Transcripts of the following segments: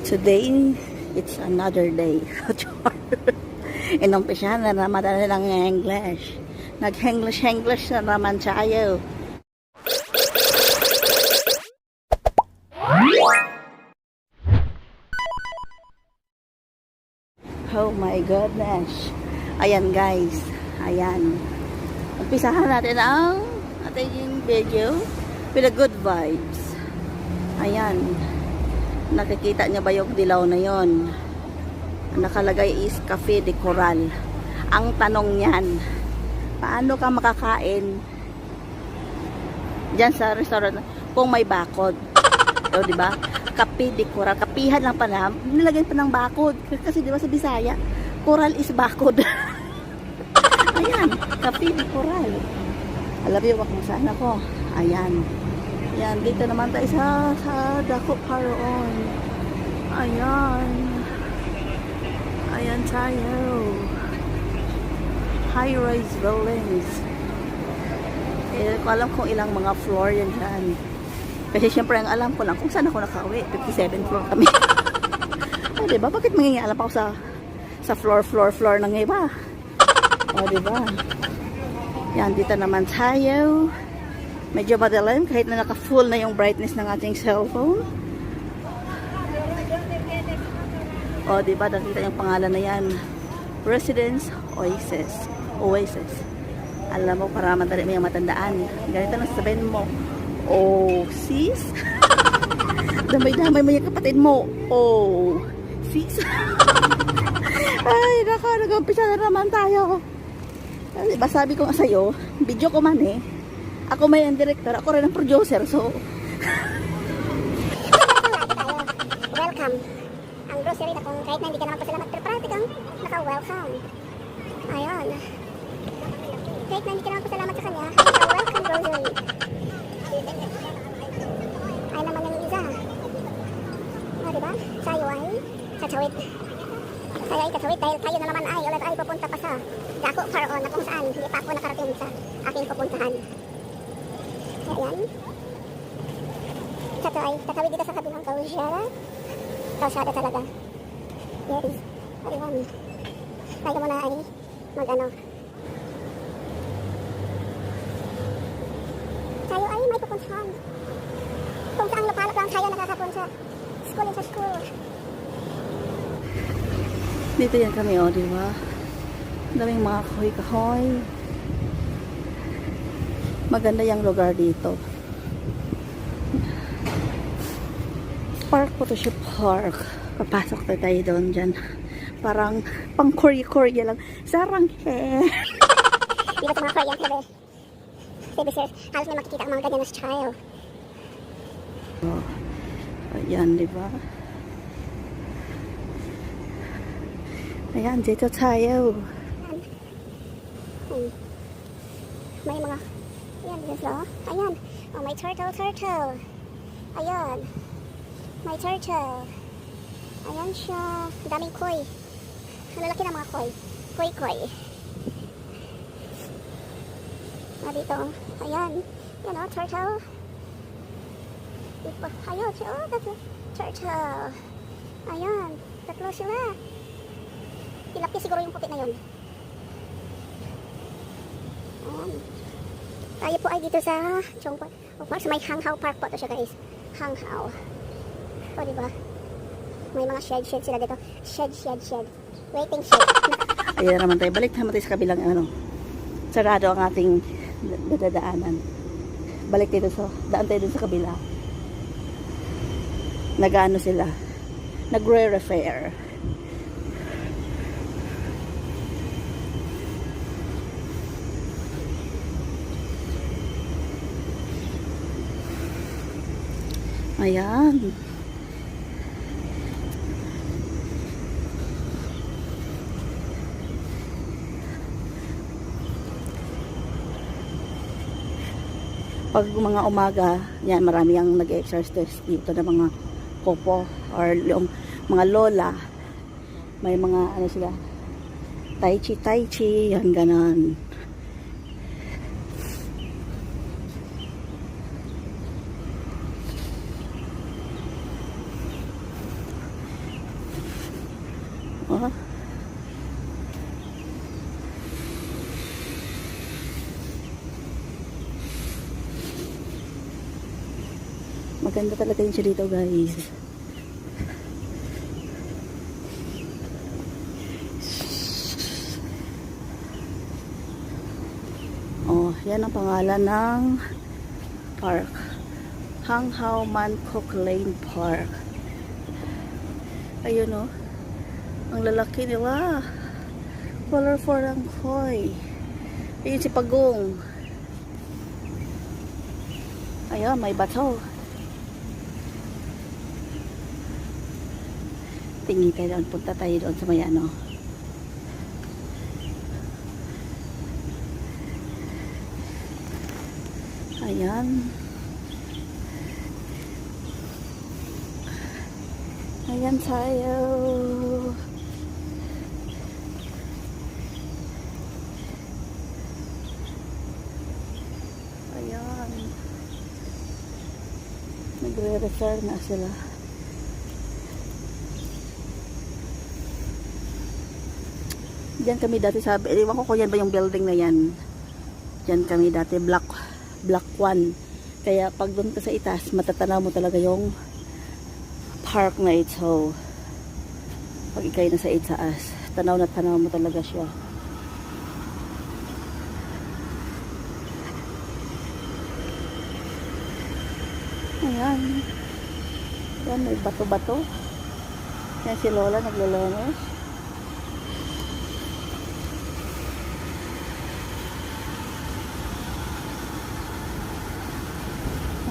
Today, it's another day. Inumpisahan na naman ng English. Nag-English na naman tayo. Oh my goodness. Ayan guys. Ayan. Umpisahan natin ang ating video with a good vibes. Ayan. Nakikita niya ba yung dilaw na yon? Nakalagay is Cafe de Coral. Ang tanong niyan, paano ka makakain diyan sa restaurant kung may bakod? O di ba? Cafe de Coral, kapihan lang pala, nilagyan pa ng bakod. Kasi di ba sa Bisaya, coral is bakod. Ayan, Cafe de Coral. Alam niyo ba kung saan ako? Ayan. Yan, dito naman tayo sa Dako Paraon. Ayan. Ayan tayo. High-rise buildings. Eh, alam kung ilang mga floor yan dyan. Kasi syempre ang alam ko lang kung saan ako nakauwi. 57th floor kami. O, diba? Bakit mangingialam ako sa floor ng iba? O, diba? Yan, dito naman tayo. Medyo madilim kahit na naka-full na yung brightness ng ating cellphone. O, diba? Nakita yung pangalan na yan. Residence Oasis. Alam mo, para madali mo yung matandaan. Ganito na sabihin mo. Oh, sis? Damay-damay mo yung kapatid mo. Oh, sis? Ay, nag-umpisa na naman tayo. Diba, sabi ko nga sa'yo, video ko man eh. Ako may ang director, ako rin ang producer, so... Welcome. Ang grocery na kung kahit na hindi ka naman pasalamat, pero parati kang naka-welcome. Ayan. Kahit na hindi ka naman pasalamat sa kanya, naka-welcome grocery. Ay naman yung isa. Diba? Tayo ay tatawid. Dahil tayo na naman ay ulit ay papunta pa sa Dako Paraon na kung saan hindi pa ako nakarating sa aking pupuntahan. Ayan. Tatawid dito sa kabilang kalsada talaga. Yes. Ayan. Tayo muna ay mag-ano. Tayo ay may pupuntahan. Kung saan lupalop lang tayo nakakapunta. Sa school. Dito yan kami, o, diba? Daming mga kahoy-kahoy. Maganda yung lugar dito. Park po to siya, park. Papasok na tayo doon dyan. Parang pang Korea lang. Sarang hair. Di ba sa mga Korean TV? TV series, halos may makikita ang mga ganyan na style. Oh, ayan, diba? Ayan, dito tayo. May mga, ayan, dito, ayan. Oh, may turtle. Ayan. May turtle. Ayan siya. Daming koi. Ang lalaki ng mga koi. Koi. Dito, ayan. Yan o, turtle. Ayun siya, oh, tatlo. Turtle. Ayan, tatlo sila. Tilapia siguro yung puti na yun. Ayan. Tayo po ay dito sa Chongpon. O, sa may Hanghao Park po ito siya, guys. Hanghao. O, diba? May mga shed sila dito. Shed. Waiting shed. Ayan naman tayo. Balik naman tayo sa kabilang ano. Sarado ang ating dadaanan. Balik dito sa, daan tayo dun sa kabila. Nag-ano sila. Nagre-repair. Ayan. Pag mga umaga, yan, marami ang nag-exercise dito na mga popo or yung mga lola. May mga ano sila, tai chi, yan ganon. Oh. Maganda talaga yung siya dito, guys. Oh, yan ang pangalan ng park. Hang Hao Man Kok Lane Park. Ayun oh. Ang lalaki nila. Colorful ang koi. Ayun si Pagong. Ayun, may bato. Tingin tayo doon. Punta tayo doon sa may ano. Ayan. Ayan tayo. Ayan. Nagre-refer na sila. Diyan kami dati sabi, ewan ko kung yan ba yung building na yan. Diyan kami dati, block 1. Kaya pag doon ka sa itaas, matatanaw mo talaga yung park na ito. Pag ikay nasa itaas, tanaw na tanaw mo talaga siya. Ayan. Ayan, may bato-bato. Yan si Lola naglalanos.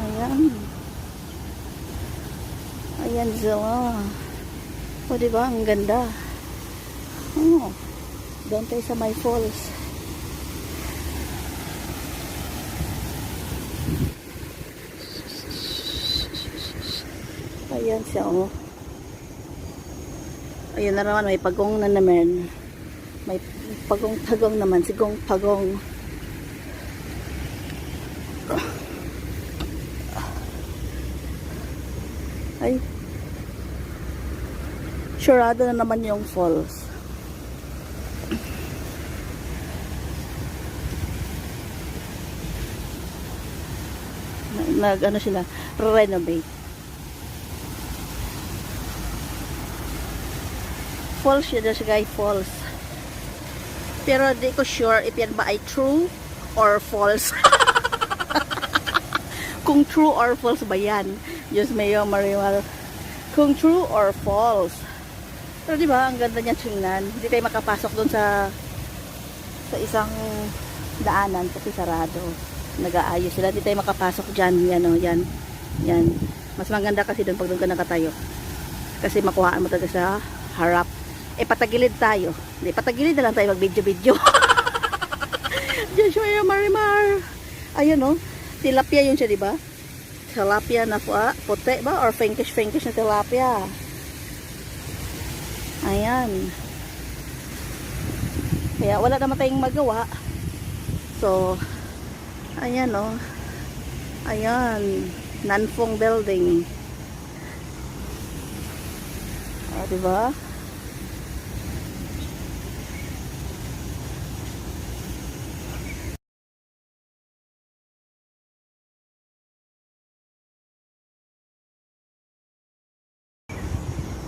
Ayan. Ayan sila. O diba, ang ganda. Oh, doon tayo sa may falls. Ayan siya, oh. Ayan na naman, may pagong na naman. May pagong-tagong naman, sigong pagong. Ay, surado na naman yung falls. Ano sila, renovate. Falls yun na siya, guys, falls. Pero di ko sure if yan ba ay true or false. Kung true or false ba yan? Diyos mayo, Marimal. Kung true or false. Pero di ba ang ganda niya tingnan. Hindi tayo makapasok doon sa isang daanan kasi sarado. Nag-aayos sila. Hindi tayo makapasok dyan. Yan o, yan. Yan. Mas maganda kasi doon pag doon ka nakatayo. Kasi makuhaan mo talaga sa harap. Eh, patagilid tayo. Hindi, patagilid na lang tayo mag-video-video. Diyos mayo, Marimar. Ayun o. Tilapia yun siya, di ba? Tilapia na puti ba? Or pinkish na tilapia. Ayan. Kaya wala naman tayong magawa. So, ayan o. Ayan. Nanfong building. Di ba?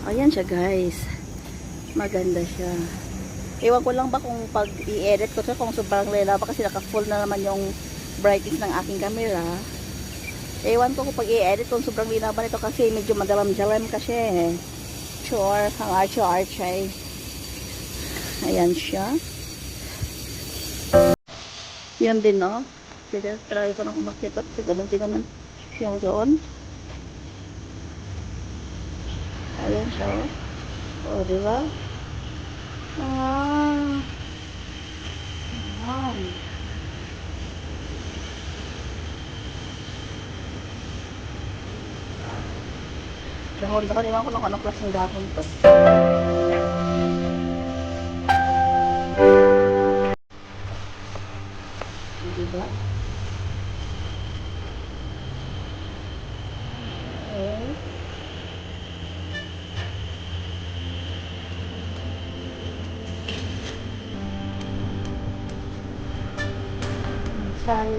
Ayan siya, guys. Maganda siya. Ewan ko lang ba kung pag i-edit ko ito, kung sobrang lela ba kasi naka-full na naman yung brightness ng aking camera. Ewan ko kung pag i-edit kung sobrang linaw ba nito kasi medyo madalam-dalam kasi. Sure, ang arche-arche. Ayan siya. Yan din, no? Sige, try ko na kumakit at ganun din naman yung doon. Ayan siya. O, diba? Ah. Ayan. Dahon ko, diba ko lang anong klaseng dahon to. Diba? Okay. Tayo.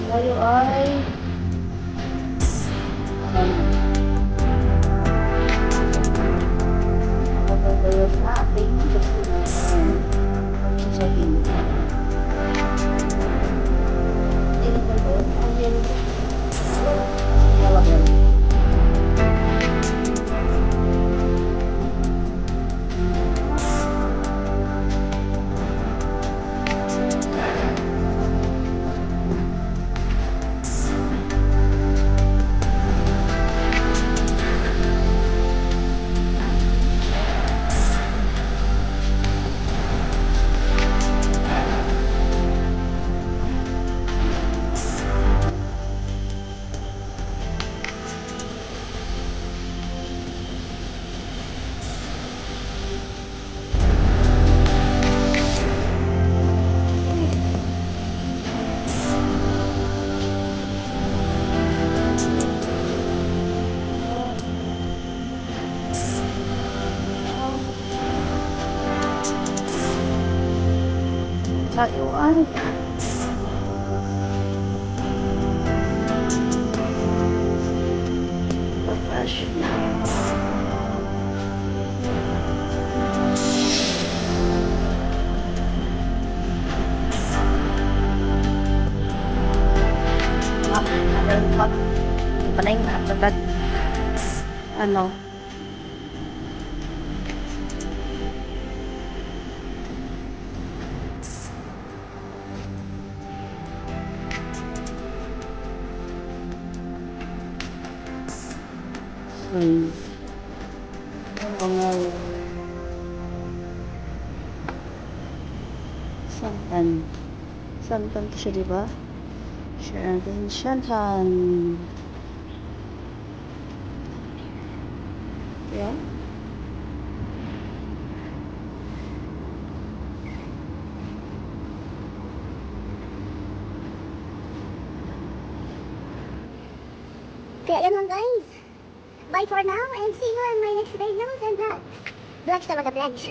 Tayo ay tayo sa ating sabihin. Tingin ko doon. Ayun. Tawag yan. Tayo ay professional. Panay nga tatag ano mga santan santan to siya, diba? Siya natin santan. Yeah. Kaya yan lang guys. Bye for now and see you in my next videos and vlogs talaga vlogs.